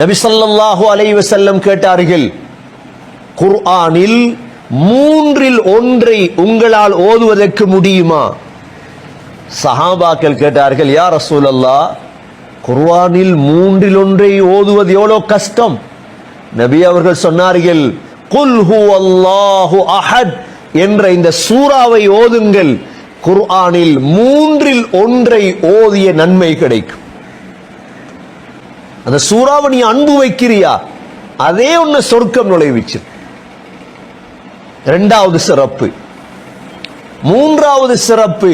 நபி ஸல்லல்லாஹு அலைஹி வஸல்லம் கேட்டார்கள், குர்ஆனில் மூன்றில் ஒன்றை உங்களால் ஓதுவதற்கு முடியுமா? சஹாபாக்கள் கேட்டார்கள், யா ரசூலல்லாஹ், குர்ஆனில் மூன்றில் ஒன்றை ஓதுவது எவ்வளவு கஷ்டம். நபி அவர்கள் சொன்னார்கள், குல் ஹுவல்லாஹு அஹத் என்ற இந்த சூராவை ஓதுங்கள், குர்ஆனில் மூன்றில் ஒன்றை ஓதிய நன்மை கிடைக்கும். அந்த சூறாவை நீ அன்பு வைக்கிறியா, அதே ஒன்னு சொர்க்கம் நுழைவிச்சு. இரண்டாவது சிறப்பு. மூன்றாவது சிறப்பு,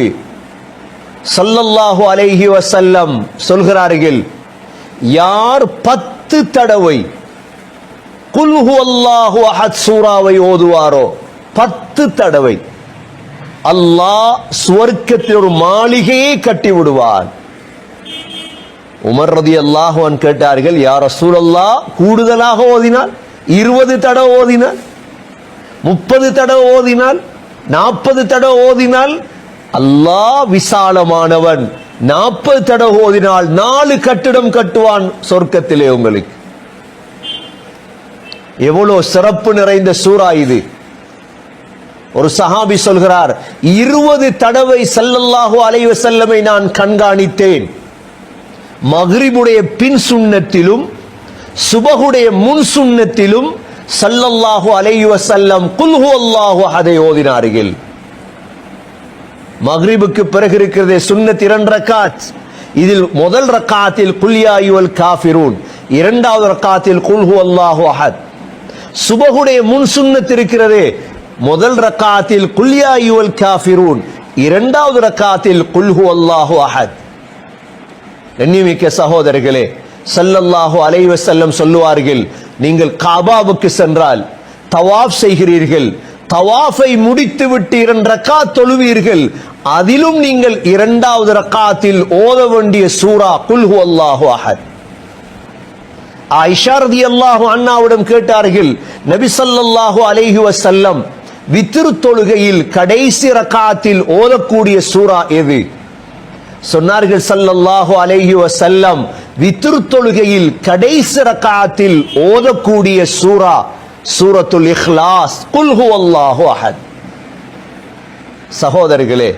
ஸல்லல்லாஹு அலைஹி வஸல்லம் சொல்கிறார்கள், யார் 10 தடவை குல் ஹுவல்லாஹு அஹத் சூராவை ஓதுவாரோ, 10 தடவை அல்லாஹ் சுவர்க்கத்தில் ஒரு மாளிகையை கட்டி விடுவார். உமர் ரலியல்லாஹு அன்ஹு கேட்டார்கள், யா ரசூலல்லாஹ், கூடுதலாக ஓதினால் 20 தடவை ஓதினால், 30 தடவை ஓதினால், 40 தடவை ஓதினால்? அல்லாஹ் விசாலமானவன், 40 தடவை ஓதினால் 4 கட்டிடம் கட்டுவான் சொர்க்கத்திலே உங்களுக்கு. எவ்வளவு சிறப்பு நிறைந்த சூரா இது. ஒரு சஹாபி சொல்கிறார், 20 தடவை ஸல்லல்லாஹு அலைஹி வஸல்லமை நான் கண்காணித்தேன். மக்ரிபுடைய பின் சுன்னத்திலும் சுபஹுடைய முன் சுன்னத்திலும் ஸல்லல்லாஹு அலைஹி வஸல்லம் குல் ஹுவல்லாஹு அஹத் ஓதினார்கள். மக்ரிபுக்கு பிறகு இருக்கிறதே சுன்னத் 2 ரக்காத். இதில் முதல் ரக்காத்தில் குல் யா அய்யுல் காஃபிரூன், இரண்டாவது ரக்காத்தில் குல் ஹுவல்லாஹு அஹத். சுபஹுடைய முன் சுன்னத் இருக்கிறதே, முதல் ரக்காத்தில் குல் யா அய்யுல் காஃபிரூன், இரண்டாவது ரக்காத்தில் குல் ஹுவல்லாஹு அஹத். கண்ணியமிக்க சகோதரர்களே, ஸல்லல்லாஹு அலைஹி வஸல்லம் சொல்லுவார்கள், நீங்கள் காபாவுக்கு சென்றால் தவாஃப் செய்கிறீர்கள், தவாஃபை முடித்துவிட்டு 2 ரக்காத் தொழுவீர்கள், அதிலும் நீங்கள் இரண்டாவது ரக்காத்தில் ஓத வேண்டிய சூரா குல் ஹுவல்லாஹு அஹத். ஆயிஷா ரலியல்லாஹு அன்ஹாவிடம் கேட்டார்கள், நபி ஸல்லல்லாஹு அலைஹி வஸல்லம் வித்ர் தொழுகையில் கடைசி ரக்காத்தில் ஓதக்கூடிய சூரா எது? சொன்னார்கள் ஸல்லல்லாஹு அலைஹி வஸல்லம், வித்ர் தொழுகையில் கடைசி ரக்காத்தில் ஓதக்கூடிய சூரா சூரத்துல் இக்லாஸ், குல் ஹுவல்லாஹு அஹத். சகோதரர்களே,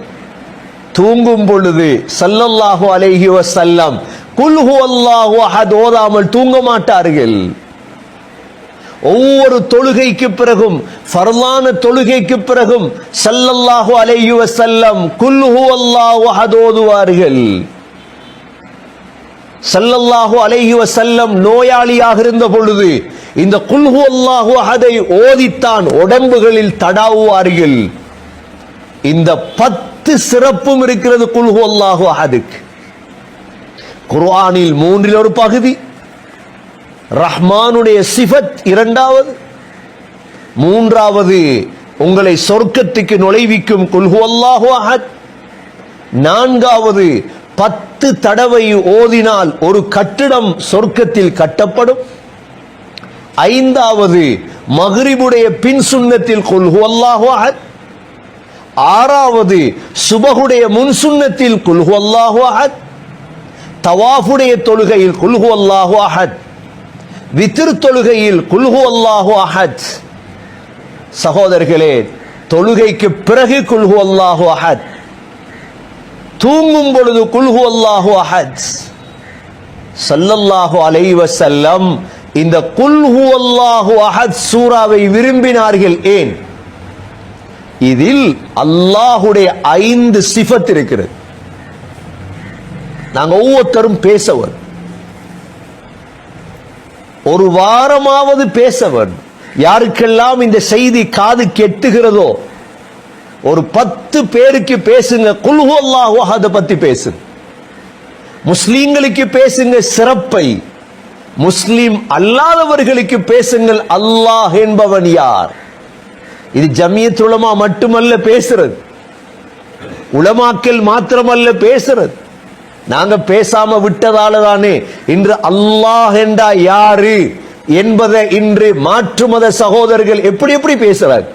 தூங்கும் பொழுது ஸல்லல்லாஹு அலைஹி வஸல்லம் குல் ஹுவல்லாஹு அஹத் ஓதாமல் தூங்க மாட்டார்கள். ஒவ்வொரு தொழுகைக்கு பிறகும், ஃபர்லான தொழுகைக்கு பிறகும் ஸல்லல்லாஹு அலைஹி வஸல்லம் குல் ஹுவல்லாஹு அஹத் ஓதுவார்கள். ஸல்லல்லாஹு அலைஹி வஸல்லம் நோயாளியாக இருந்த பொழுது இந்த குல் ஹுவல்லாஹு அஹதை ஓதித்தான் உடம்புகளில் தடாவுவார்கள். இந்த 10 சிறப்பும் இருக்கிறது குல் ஹுவல்லாஹு அஹதுக்கு. குர்ஆனில் 3 ஒரு பகுதி, ரஹ்மானுடைய சிஃபத் 2வது, 3வது உங்களை சொர்க்கத்துக்கு நுழைவிக்கும் குல் ஹுவல்லாஹு அஹத், 4வது 10 தடவை ஓதினால் ஒரு கட்டிடம் சொர்க்கத்தில் கட்டப்படும், 5வது மக்ரிபுடைய பின் சுன்னத்தில் குல் ஹுவல்லாஹு அஹத், 6வது சுபஹுடைய முன் சுன்னத்தில் குல் ஹுவல்லாஹு அஹத், தவாஃபுடைய தொழுகையில் குல் ஹுவல்லாஹு அஹத், வித்ர் தொழுகையில் குல் ஹுவல்லாஹு அஹத். சகோதரர்களே, தொழுகைக்கு பிறகு குல் ஹுவல்லாஹு அஹத், தூங்கும் பொழுது குல் ஹுவல்லாஹு அஹத். ஸல்லல்லாஹு அலைஹி வஸல்லம் இந்த குல் ஹுவல்லாஹு அஹத் சூராவை விரும்பினார்கள். ஏன்? இதில் அல்லாஹ்வுடைய 5 சிஃபத் இருக்கிறது. நாங்க ஒவ்வொருத்தரும் பேசவர், ஒரு வாரமாவது பேசவர். யாருக்கெல்லாம் இந்த செய்தி காது கெட்டுகிறதோ ஒரு 10 பேருக்கு பேசுங்க, குல் ஹுவல்லாஹு அஹத் பத்தி பேசுங்க. முஸ்லிம்களுக்கு பேசுங்க சிறப்பை, முஸ்லிம் அல்லாதவர்களுக்கு பேசுங்கள் அல்லாஹ் என்பவன் யார். இது ஜமியத் உலமா மட்டுமல்ல பேசுறது, உலமாக்கள் மாத்திரமல்ல பேசுறது. நாங்க பேசாம விட்டதால தானே இன்று அல்லாஹ் என்றா யாரு என்பதை இன்று மாற்று மத சகோதரர்கள் எப்படி பேசுறாங்க.